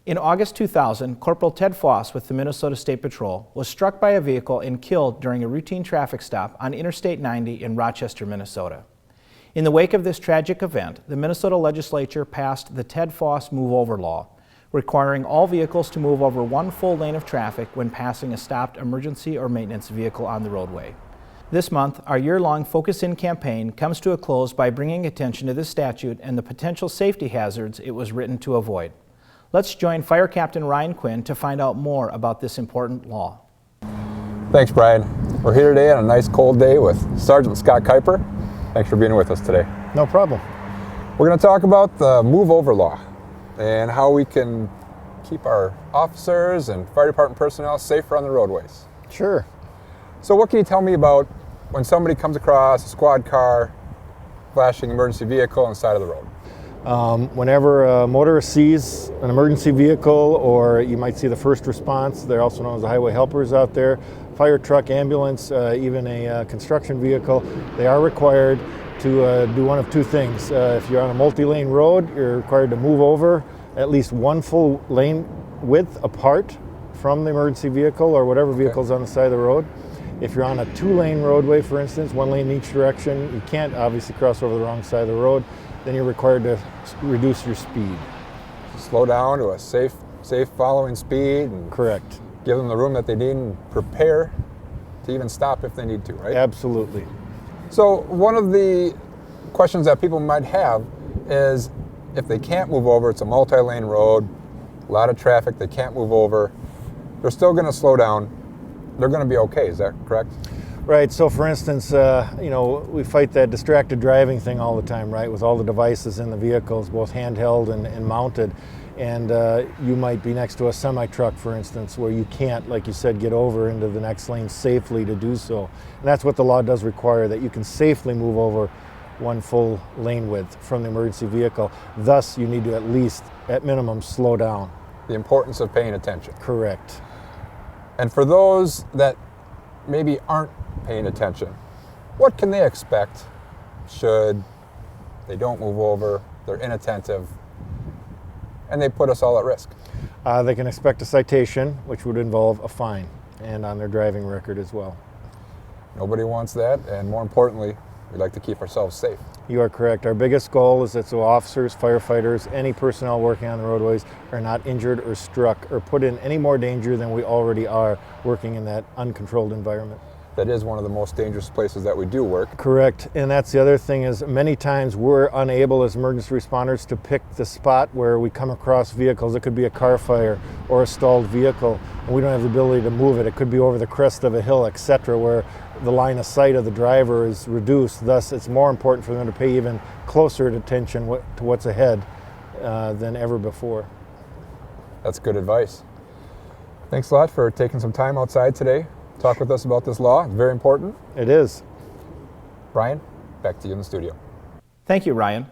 In August 2000, Corporal Ted Foss with the Minnesota State Patrol was struck by a vehicle and killed during a routine traffic stop on Interstate 90 in Rochester, Minnesota. In the wake of this tragic event, the Minnesota Legislature passed the Ted Foss Move Over law, requiring all vehicles to move over one full lane of traffic when passing a stopped emergency or maintenance vehicle on the roadway. This month, our year-long Focus In campaign comes to a close by bringing attention to this statute and the potential safety hazards it was written to avoid. Let's join Fire Captain Ryan Quinn to find out more about this important law. Thanks, Brian. We're here today on a nice cold day with Sergeant Scott Kuiper. Thanks for being with us today. No problem. We're going to talk about the Move Over law and how we can keep our officers and fire department personnel safer on the roadways. Sure. So what can you tell me about when somebody comes across a squad car flashing emergency vehicle on the side of the road? Whenever a motorist sees an emergency vehicle, or you might see the first response, they're also known as the highway helpers out there, fire truck, ambulance, even a construction vehicle, they are required to do one of two things. If you're on a multi-lane road, you're required to move over at least one full lane width apart from the emergency vehicle or whatever vehicle's on the side of the road. If you're on a two-lane roadway, for instance, one lane in each direction, you can't obviously cross over the wrong side of the road, then you're required to reduce your speed. Slow down to a safe following speed. And correct. Give them the room that they need and prepare to even stop if they need to, right? Absolutely. So one of the questions that people might have is if they can't move over, it's a multi-lane road, a lot of traffic, they can't move over, they're still going to slow down, they're going to be okay, is that correct? Right, so for instance, we fight that distracted driving thing all the time, right, with all the devices in the vehicles, both handheld and mounted. And you might be next to a semi-truck, for instance, where you can't, like you said, get over into the next lane safely to do so. And that's what the law does require, that you can safely move over one full lane width from the emergency vehicle. Thus, you need to at least, at minimum, slow down. The importance of paying attention. Correct. And for those that maybe aren't paying attention, what can they expect should they don't move over, they're inattentive, and they put us all at risk? They can expect a citation, which would involve a fine, and on their driving record as well. Nobody wants that, and more importantly, we like to keep ourselves safe. You are correct. Our biggest goal is that so officers, firefighters, any personnel working on the roadways are not injured or struck or put in any more danger than we already are working in that uncontrolled environment. That is one of the most dangerous places that we do work. Correct, and that's the other thing is many times we're unable as emergency responders to pick the spot where we come across vehicles. It could be a car fire or a stalled vehicle, and we don't have the ability to move it. It could be over the crest of a hill, etc., where the line of sight of the driver is reduced. Thus, it's more important for them to pay even closer attention to what's ahead than ever before. That's good advice. Thanks a lot for taking some time outside today. Talk with us about this law. It's very important. It is. Brian, back to you in the studio. Thank you, Ryan.